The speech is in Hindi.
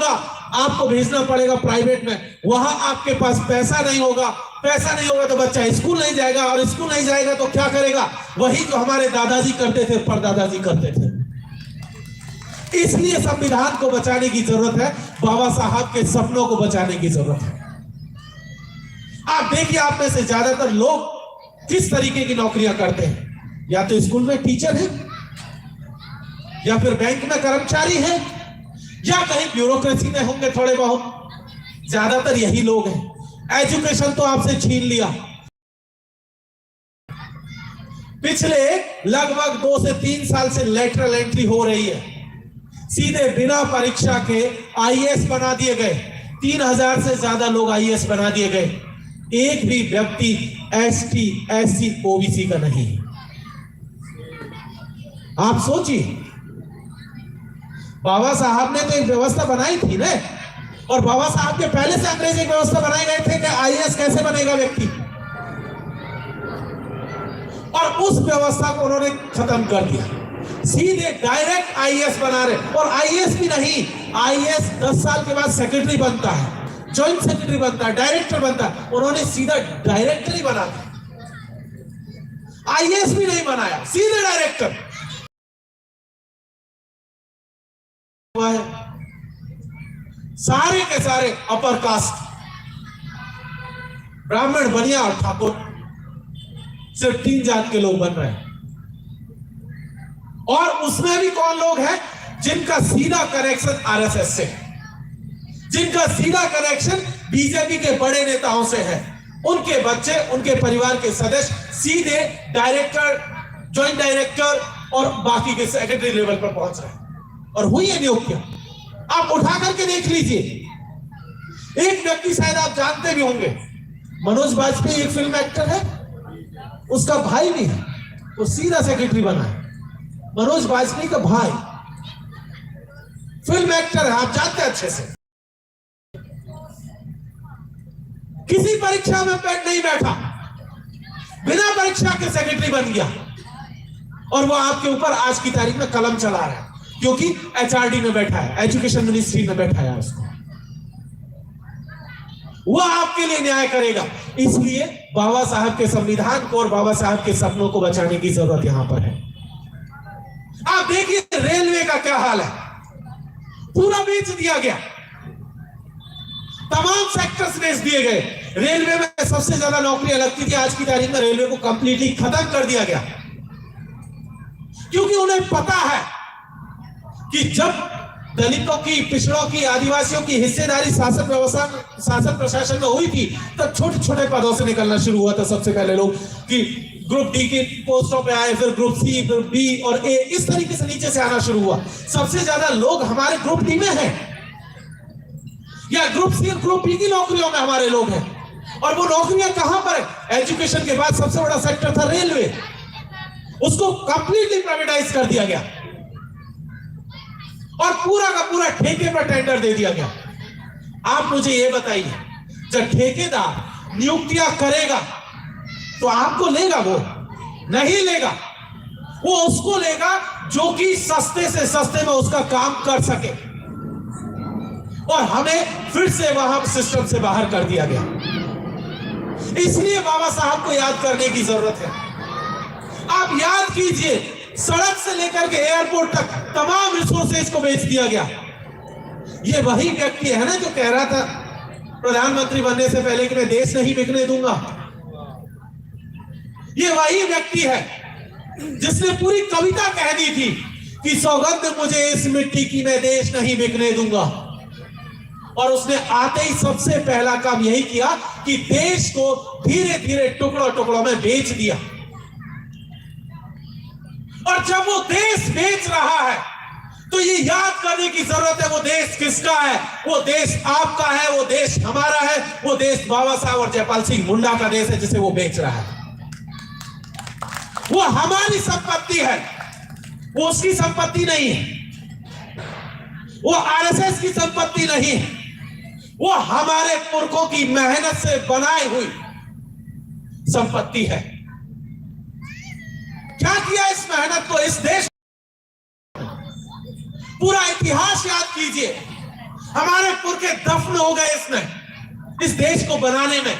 होगा आपको भेजना पड़ेगा प्राइवेट में, वहां आपके पास पैसा नहीं होगा तो बच्चा स्कूल नहीं जाएगा, और स्कूल नहीं जाएगा तो क्या करेगा? वही जो हमारे दादाजी करते थे, परदादाजी करते थे। इसलिए संविधान को बचाने की जरूरत है, बाबा साहब के सपनों को बचाने की जरूरत है। आप देखिए, आप में से ज्यादातर लोग किस तरीके की नौकरियां करते हैं? या तो स्कूल में टीचर है, या फिर बैंक में कर्मचारी है, या कहीं ब्यूरोक्रेसी में होंगे थोड़े बहुत। ज्यादातर यही लोग हैं। एजुकेशन तो आपसे छीन लिया। पिछले लगभग 2 से 3 साल से लेटरल एंट्री हो रही है, सीधे बिना परीक्षा के आईएएस बना दिए गए। 3000 से ज्यादा लोग आईएएस बना दिए गए। एक भी व्यक्ति एसटी, एससी, ओबीसी का नहीं। आप सोचिए, बाबा साहब ने तो एक व्यवस्था बनाई थी ना, और बाबा साहब के पहले से अंग्रेज एक व्यवस्था बनाए गए थे कि आईएएस कैसे बनेगा व्यक्ति, और उस व्यवस्था को उन्होंने खत्म कर दिया। सीधे डायरेक्ट आईएएस बना रहे। और आईएएस भी नहीं, आईएएस 10 साल के बाद सेक्रेटरी बनता है, जॉइंट सेक्रेटरी बनता है, डायरेक्टर बनता है। उन्होंने सीधा डायरेक्टर ही बना दिया, आईएएस भी नहीं बनाया, सीधे डायरेक्टर। सारे के सारे अपर कास्ट, ब्राह्मण, बनिया और ठाकुर, सिर्फ 3 जात के लोग बन रहे हैं। और उसमें भी कौन लोग हैं? जिनका सीधा कनेक्शन आरएसएस से, जिनका सीधा कनेक्शन बीजेपी के बड़े नेताओं से है। उनके बच्चे, उनके परिवार के सदस्य सीधे डायरेक्टर, ज्वाइंट डायरेक्टर और बाकी के सेक्रेटरी लेवल पर पहुंच रहे हैं। और हुई है नियुक्तियां, आप उठा करके देख लीजिए। एक व्यक्ति शायद आप जानते भी होंगे, मनोज बाजपेयी एक फिल्म एक्टर है, उसका भाई भी है, वो सीधा सेक्रेटरी बना है। मनोज बाजपेयी का भाई फिल्म एक्टर है, आप जानते हैं अच्छे से। किसी परीक्षा में नहीं बैठा, बिना परीक्षा के सेक्रेटरी बन गया, और वो आपके ऊपर आज की तारीख में कलम चला रहा है, क्योंकि एचआरडी में बैठा है, एजुकेशन मिनिस्ट्री में बैठा है उसको। वो आपके लिए न्याय करेगा। इसलिए बाबा साहब के संविधान को और बाबा साहब के सपनों को बचाने की जरूरत यहां पर है। आप देखिए रेलवे का क्या हाल है, पूरा बेच दिया गया, तमाम सेक्टर्स बेच दिए गए। रेलवे में सबसे ज्यादा नौकरियां लगती थी, आज की तारीख में रेलवे को कंप्लीटली खत्म कर दिया गया, क्योंकि उन्हें पता है कि जब दलितों की, पिछड़ों की, आदिवासियों की हिस्सेदारी शासन व्यवस्था, शासन प्रशासन में हुई थी, तब छोटे छोटे पदों से निकलना शुरू हुआ था। सबसे पहले लोग कि ग्रुप डी की पोस्टों पे आए, फिर ग्रुप सी, ग्रुप बी और ए, इस तरीके से नीचे से आना शुरू हुआ। सबसे ज्यादा लोग हमारे ग्रुप डी में हैं, या ग्रुप सी और ग्रुप बी की नौकरियों में हमारे लोग हैं। और वो नौकरियां कहां पर है? एजुकेशन के बाद सबसे बड़ा सेक्टर था रेलवे, उसको कंप्लीटली प्राइवेटाइज कर दिया गया और पूरा का पूरा ठेके पर टेंडर दे दिया गया। आप मुझे यह बताइए, जब ठेकेदार नियुक्तियां करेगा तो आपको लेगा? वो नहीं लेगा, वो उसको लेगा जो कि सस्ते से सस्ते में उसका काम कर सके। और हमें फिर से वहां सिस्टम से बाहर कर दिया गया। इसलिए बाबा साहब को याद करने की जरूरत है। आप याद कीजिए, सड़क से लेकर के एयरपोर्ट तक तमाम रिसोर्सेज को बेच दिया गया। ये वही व्यक्ति है ना जो कह रहा था प्रधानमंत्री बनने से पहले कि मैं देश नहीं बिकने दूंगा। ये वही व्यक्ति है जिसने पूरी कविता कह दी थी कि सौगंध मुझे इस मिट्टी की, मैं देश नहीं बिकने दूंगा। और उसने आते ही सबसे पहला काम यही किया कि देश को धीरे धीरे टुकड़ों टुकड़ों में बेच दिया। और जब वो देश बेच रहा है तो ये याद करने की जरूरत है, वो देश किसका है? वो देश आपका है, वो देश हमारा है, वो देश बाबा साहब और जयपाल सिंह मुंडा का देश है जिसे वो बेच रहा है। वो हमारी संपत्ति है, वो उसकी संपत्ति नहीं है, वो आरएसएस की संपत्ति नहीं है, वो हमारे पुरखों की मेहनत से बनाई हुई संपत्ति है। क्या किया इस मेहनत को, इस देश? पूरा इतिहास याद कीजिए। हमारे पुरखे दफन हो गए इसमें, इस देश को बनाने में।